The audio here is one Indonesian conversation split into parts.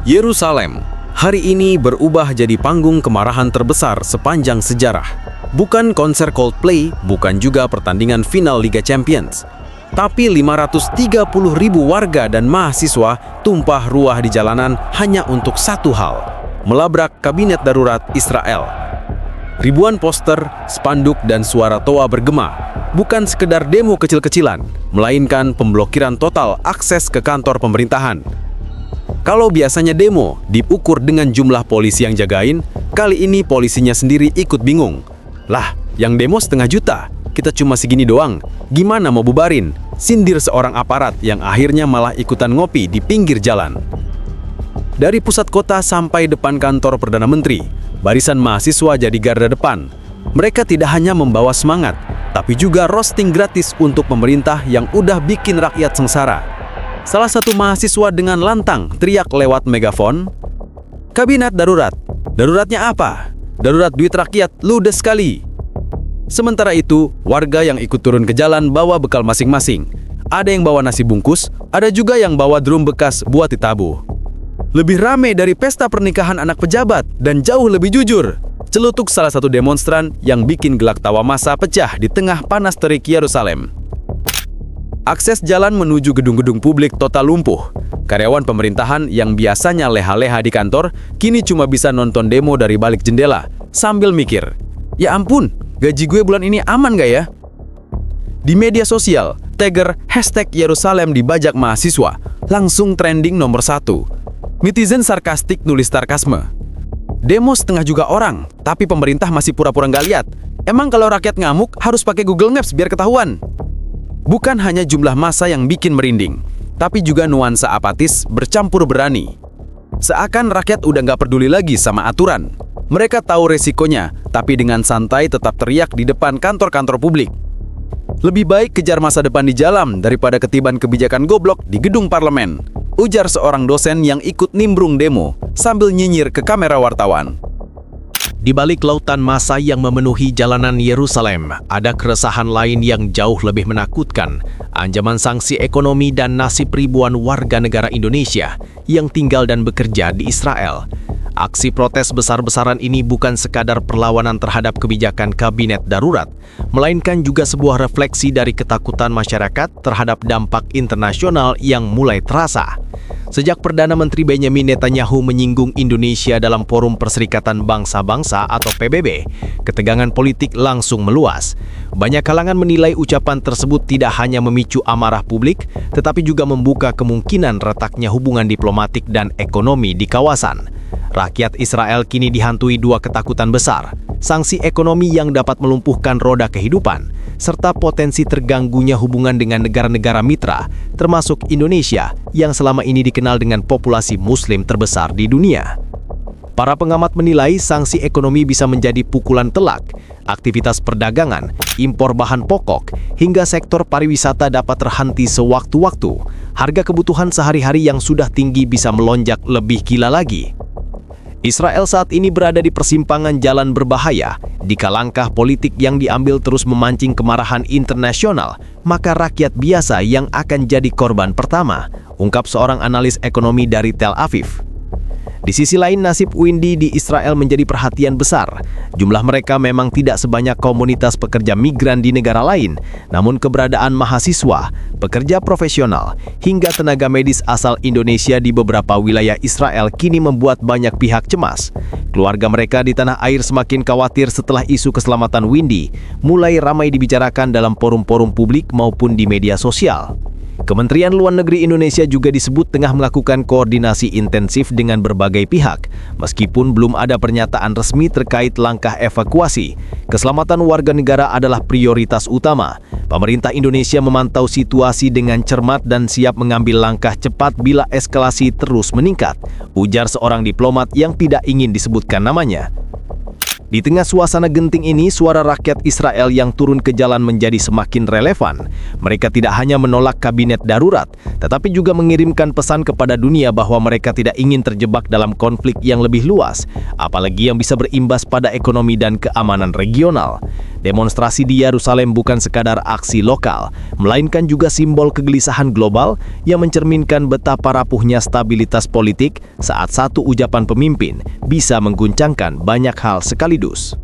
Yerusalem hari ini berubah jadi panggung kemarahan terbesar sepanjang sejarah. Bukan konser Coldplay, bukan juga pertandingan final Liga Champions. Tapi 530.000 warga dan mahasiswa tumpah ruah di jalanan hanya untuk satu hal: melabrak kabinet darurat Israel. Ribuan poster, spanduk, dan suara toa bergema. Bukan sekedar demo kecil-kecilan, melainkan pemblokiran total akses ke kantor pemerintahan. Kalau biasanya demo diukur dengan jumlah polisi yang jagain, kali ini polisinya sendiri ikut bingung. Lah, yang demo 1,5 juta, kita cuma segini doang. Gimana mau bubarin? Sindir seorang aparat yang akhirnya malah ikutan ngopi di pinggir jalan. Dari pusat kota sampai depan kantor Perdana Menteri, barisan mahasiswa jadi garda depan. Mereka tidak hanya membawa semangat, tapi juga roasting gratis untuk pemerintah yang udah bikin rakyat sengsara. Salah satu mahasiswa dengan lantang teriak lewat megafon, "Kabinet darurat. Daruratnya apa? Darurat duit rakyat, ludes sekali." Sementara itu, warga yang ikut turun ke jalan bawa bekal masing-masing. Ada yang bawa nasi bungkus, ada juga yang bawa drum bekas buat ditabuh. Lebih rame dari pesta pernikahan anak pejabat dan jauh lebih jujur, celutuk salah satu demonstran yang bikin gelak tawa massa pecah di tengah panas terik Yerusalem. Akses jalan menuju gedung-gedung publik total lumpuh. Karyawan pemerintahan yang biasanya leha-leha di kantor, kini cuma bisa nonton demo dari balik jendela, sambil mikir, "Ya ampun, gaji gue bulan ini aman gak ya?" Di media sosial, tagger #Yerusalem dibajak mahasiswa, langsung trending nomor 1. Netizen sarkastik nulis sarkasme. "Demo 1,5 juta orang, tapi pemerintah masih pura-pura nggak lihat. Emang kalau rakyat ngamuk harus pakai Google Maps biar ketahuan?" Bukan hanya jumlah massa yang bikin merinding, tapi juga nuansa apatis bercampur berani. Seakan rakyat udah nggak peduli lagi sama aturan. Mereka tahu resikonya, tapi dengan santai tetap teriak di depan kantor-kantor publik. "Lebih baik kejar masa depan di jalan daripada ketiban kebijakan goblok di gedung parlemen," ujar seorang dosen yang ikut nimbrung demo sambil nyinyir ke kamera wartawan. Di balik lautan massa yang memenuhi jalanan Yerusalem, ada keresahan lain yang jauh lebih menakutkan: ancaman sanksi ekonomi dan nasib ribuan warga negara Indonesia yang tinggal dan bekerja di Israel. Aksi protes besar-besaran ini bukan sekadar perlawanan terhadap kebijakan kabinet darurat, melainkan juga sebuah refleksi dari ketakutan masyarakat terhadap dampak internasional yang mulai terasa. Sejak Perdana Menteri Benjamin Netanyahu menyinggung Indonesia dalam Forum Perserikatan Bangsa-Bangsa atau PBB, ketegangan politik langsung meluas. Banyak kalangan menilai ucapan tersebut tidak hanya memicu amarah publik, tetapi juga membuka kemungkinan retaknya hubungan diplomatik dan ekonomi di kawasan. Rakyat Israel kini dihantui dua ketakutan besar: sanksi ekonomi yang dapat melumpuhkan roda kehidupan, serta potensi terganggunya hubungan dengan negara-negara mitra, termasuk Indonesia yang selama ini dikenal dengan populasi Muslim terbesar di dunia. Para pengamat menilai sanksi ekonomi bisa menjadi pukulan telak. Aktivitas perdagangan, impor bahan pokok, hingga sektor pariwisata dapat terhenti sewaktu-waktu. Harga kebutuhan sehari-hari yang sudah tinggi bisa melonjak lebih gila lagi. Israel saat ini berada di persimpangan jalan berbahaya. Jika langkah politik yang diambil terus memancing kemarahan internasional, maka rakyat biasa yang akan jadi korban pertama, ungkap seorang analis ekonomi dari Tel Aviv. Di sisi lain, nasib Windy di Israel menjadi perhatian besar. Jumlah mereka memang tidak sebanyak komunitas pekerja migran di negara lain, namun keberadaan mahasiswa, pekerja profesional, hingga tenaga medis asal Indonesia di beberapa wilayah Israel kini membuat banyak pihak cemas. Keluarga mereka di tanah air semakin khawatir setelah isu keselamatan Windy mulai ramai dibicarakan dalam forum-forum publik maupun di media sosial. Kementerian Luar Negeri Indonesia juga disebut tengah melakukan koordinasi intensif dengan berbagai pihak. Meskipun belum ada pernyataan resmi terkait langkah evakuasi, keselamatan warga negara adalah prioritas utama. Pemerintah Indonesia memantau situasi dengan cermat dan siap mengambil langkah cepat bila eskalasi terus meningkat, ujar seorang diplomat yang tidak ingin disebutkan namanya. Di tengah suasana genting ini, suara rakyat Israel yang turun ke jalan menjadi semakin relevan. Mereka tidak hanya menolak kabinet darurat, tetapi juga mengirimkan pesan kepada dunia bahwa mereka tidak ingin terjebak dalam konflik yang lebih luas, apalagi yang bisa berimbas pada ekonomi dan keamanan regional. Demonstrasi di Yerusalem bukan sekadar aksi lokal, melainkan juga simbol kegelisahan global yang mencerminkan betapa rapuhnya stabilitas politik saat satu ucapan pemimpin bisa mengguncangkan banyak hal sekaligus.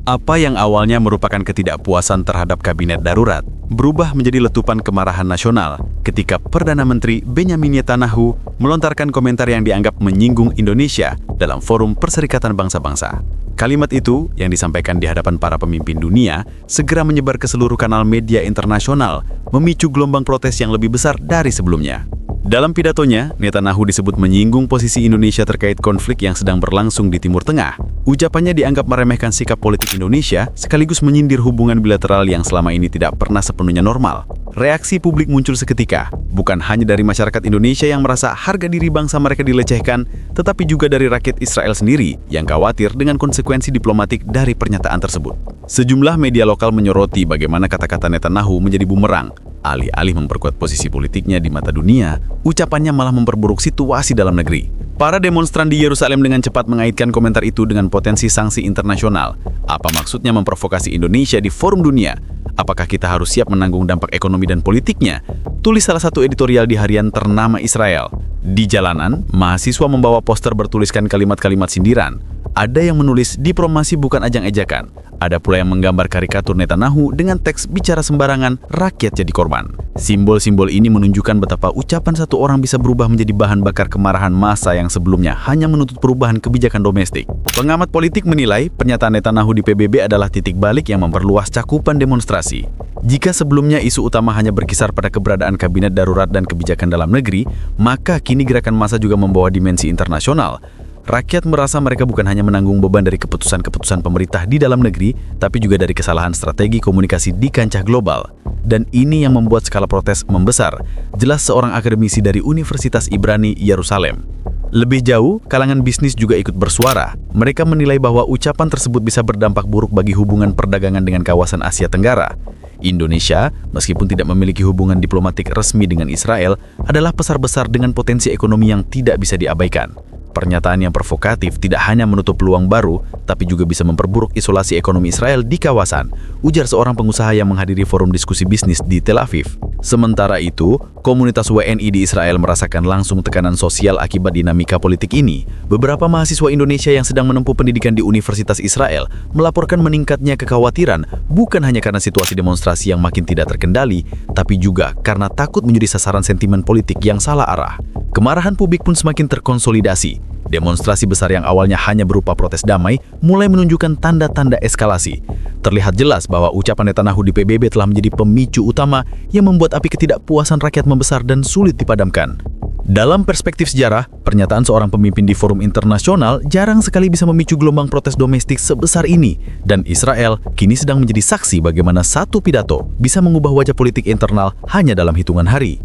Apa yang awalnya merupakan ketidakpuasan terhadap kabinet darurat berubah menjadi letupan kemarahan nasional ketika Perdana Menteri Benjamin Netanyahu melontarkan komentar yang dianggap menyinggung Indonesia dalam forum Perserikatan Bangsa-Bangsa. Kalimat itu yang disampaikan di hadapan para pemimpin dunia segera menyebar ke seluruh kanal media internasional, memicu gelombang protes yang lebih besar dari sebelumnya. Dalam pidatonya, Netanyahu disebut menyinggung posisi Indonesia terkait konflik yang sedang berlangsung di Timur Tengah. Ucapannya dianggap meremehkan sikap politik Indonesia sekaligus menyindir hubungan bilateral yang selama ini tidak pernah sepenuhnya normal. Reaksi publik muncul seketika, bukan hanya dari masyarakat Indonesia yang merasa harga diri bangsa mereka dilecehkan, tetapi juga dari rakyat Israel sendiri yang khawatir dengan konsekuensi diplomatik dari pernyataan tersebut. Sejumlah media lokal menyoroti bagaimana kata-kata Netanyahu menjadi bumerang. Alih-alih memperkuat posisi politiknya di mata dunia, ucapannya malah memperburuk situasi dalam negeri. Para demonstran di Yerusalem dengan cepat mengaitkan komentar itu dengan potensi sanksi internasional. Apa maksudnya memprovokasi Indonesia di forum dunia? Apakah kita harus siap menanggung dampak ekonomi dan politiknya? Tulis salah satu editorial di harian ternama Israel. Di jalanan, mahasiswa membawa poster bertuliskan kalimat-kalimat sindiran. Ada yang menulis diplomasi bukan ajang ejakan. Ada pula yang menggambar karikatur Netanyahu dengan teks bicara sembarangan, rakyat jadi korban. Simbol-simbol ini menunjukkan betapa ucapan satu orang bisa berubah menjadi bahan bakar kemarahan massa yang sebelumnya hanya menuntut perubahan kebijakan domestik. Pengamat politik menilai pernyataan Netanyahu di PBB adalah titik balik yang memperluas cakupan demonstrasi. Jika sebelumnya isu utama hanya berkisar pada keberadaan kabinet darurat dan kebijakan dalam negeri, maka kini gerakan massa juga membawa dimensi internasional. Rakyat merasa mereka bukan hanya menanggung beban dari keputusan-keputusan pemerintah di dalam negeri, tapi juga dari kesalahan strategi komunikasi di kancah global. Dan ini yang membuat skala protes membesar, jelas seorang akademisi dari Universitas Ibrani Yerusalem. Lebih jauh, kalangan bisnis juga ikut bersuara. Mereka menilai bahwa ucapan tersebut bisa berdampak buruk bagi hubungan perdagangan dengan kawasan Asia Tenggara. Indonesia, meskipun tidak memiliki hubungan diplomatik resmi dengan Israel, adalah pasar besar dengan potensi ekonomi yang tidak bisa diabaikan. Pernyataan yang provokatif tidak hanya menutup peluang baru, tapi juga bisa memperburuk isolasi ekonomi Israel di kawasan, ujar seorang pengusaha yang menghadiri forum diskusi bisnis di Tel Aviv. Sementara itu, komunitas WNI di Israel merasakan langsung tekanan sosial akibat dinamika politik ini. Beberapa mahasiswa Indonesia yang sedang menempuh pendidikan di Universitas Israel melaporkan meningkatnya kekhawatiran bukan hanya karena situasi demonstrasi yang makin tidak terkendali, tapi juga karena takut menjadi sasaran sentimen politik yang salah arah. Kemarahan publik pun semakin terkonsolidasi. Demonstrasi besar yang awalnya hanya berupa protes damai mulai menunjukkan tanda-tanda eskalasi. Terlihat jelas bahwa ucapan Netanyahu di PBB telah menjadi pemicu utama yang membuat api ketidakpuasan rakyat membesar dan sulit dipadamkan. Dalam perspektif sejarah, pernyataan seorang pemimpin di forum internasional jarang sekali bisa memicu gelombang protes domestik sebesar ini, dan Israel kini sedang menjadi saksi bagaimana satu pidato bisa mengubah wajah politik internal hanya dalam hitungan hari.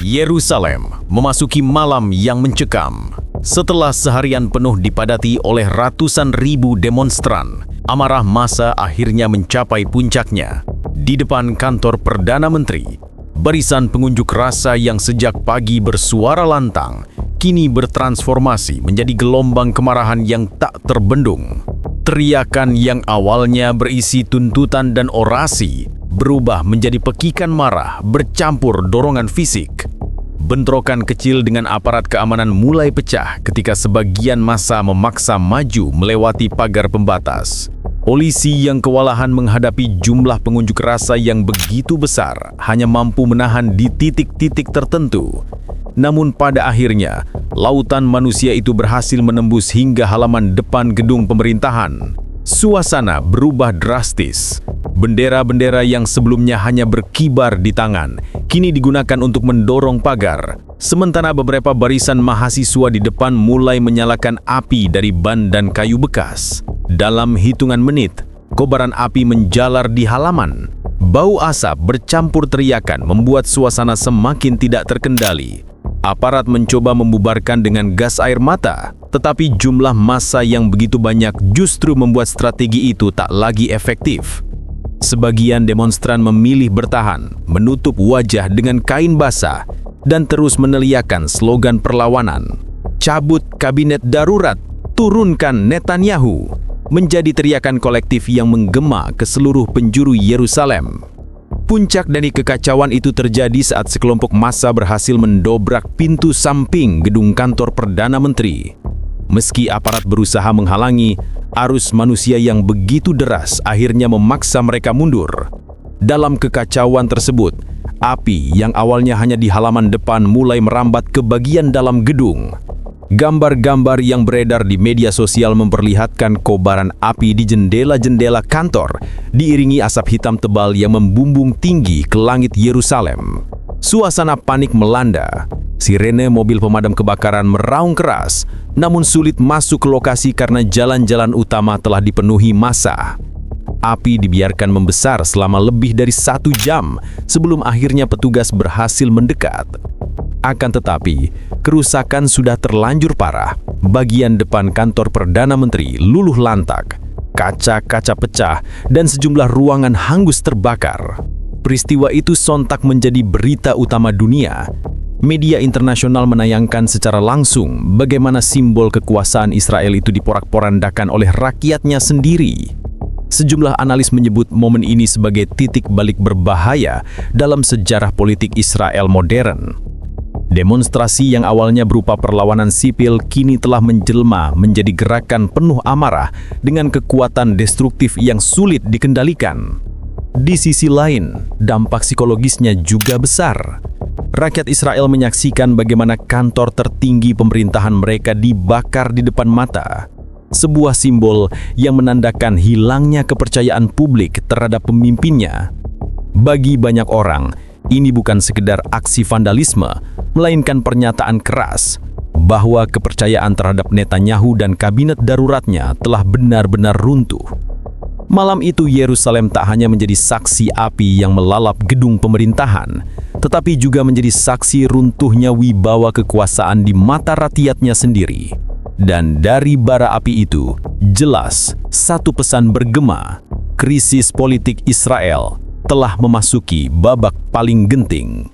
Yerusalem memasuki malam yang mencekam. Setelah seharian penuh dipadati oleh ratusan ribu demonstran, amarah massa akhirnya mencapai puncaknya. Di depan kantor Perdana Menteri, barisan pengunjuk rasa yang sejak pagi bersuara lantang, kini bertransformasi menjadi gelombang kemarahan yang tak terbendung. Teriakan yang awalnya berisi tuntutan dan orasi, berubah menjadi pekikan marah bercampur dorongan fisik. Bentrokan kecil dengan aparat keamanan mulai pecah ketika sebagian massa memaksa maju melewati pagar pembatas. Polisi yang kewalahan menghadapi jumlah pengunjuk rasa yang begitu besar hanya mampu menahan di titik-titik tertentu. Namun pada akhirnya, lautan manusia itu berhasil menembus hingga halaman depan gedung pemerintahan. Suasana berubah drastis. Bendera-bendera yang sebelumnya hanya berkibar di tangan, kini digunakan untuk mendorong pagar. Sementara beberapa barisan mahasiswa di depan mulai menyalakan api dari ban dan kayu bekas. Dalam hitungan menit, kobaran api menjalar di halaman. Bau asap bercampur teriakan membuat suasana semakin tidak terkendali. Aparat mencoba membubarkan dengan gas air mata, tetapi jumlah massa yang begitu banyak justru membuat strategi itu tak lagi efektif. Sebagian demonstran memilih bertahan, menutup wajah dengan kain basah, dan terus meneriakkan slogan perlawanan. Cabut kabinet darurat, turunkan Netanyahu. menjadi teriakan kolektif yang menggema ke seluruh penjuru Yerusalem. Puncak dari kekacauan itu terjadi saat sekelompok massa berhasil mendobrak pintu samping gedung kantor Perdana Menteri. Meski aparat berusaha menghalangi, arus manusia yang begitu deras akhirnya memaksa mereka mundur. Dalam kekacauan tersebut, api yang awalnya hanya di halaman depan mulai merambat ke bagian dalam gedung. Gambar-gambar yang beredar di media sosial memperlihatkan kobaran api di jendela-jendela kantor, diiringi asap hitam tebal yang membumbung tinggi ke langit Yerusalem. Suasana panik melanda. Sirene mobil pemadam kebakaran meraung keras, namun sulit masuk ke lokasi karena jalan-jalan utama telah dipenuhi massa. Api dibiarkan membesar selama lebih dari 1 jam sebelum akhirnya petugas berhasil mendekat. Akan tetapi, kerusakan sudah terlanjur parah. Bagian depan kantor Perdana Menteri luluh lantak, kaca-kaca pecah, dan sejumlah ruangan hangus terbakar. Peristiwa itu sontak menjadi berita utama dunia. Media internasional menayangkan secara langsung bagaimana simbol kekuasaan Israel itu diporak-porandakan oleh rakyatnya sendiri. Sejumlah analis menyebut momen ini sebagai titik balik berbahaya dalam sejarah politik Israel modern. Demonstrasi yang awalnya berupa perlawanan sipil kini telah menjelma menjadi gerakan penuh amarah dengan kekuatan destruktif yang sulit dikendalikan. Di sisi lain, dampak psikologisnya juga besar. Rakyat Israel menyaksikan bagaimana kantor tertinggi pemerintahan mereka dibakar di depan mata. Sebuah simbol yang menandakan hilangnya kepercayaan publik terhadap pemimpinnya. Bagi banyak orang, ini bukan sekedar aksi vandalisme, melainkan pernyataan keras bahwa kepercayaan terhadap Netanyahu dan kabinet daruratnya telah benar-benar runtuh. Malam itu Yerusalem tak hanya menjadi saksi api yang melalap gedung pemerintahan, tetapi juga menjadi saksi runtuhnya wibawa kekuasaan di mata rakyatnya sendiri. Dan dari bara api itu, jelas satu pesan bergema, krisis politik Israel telah memasuki babak paling genting.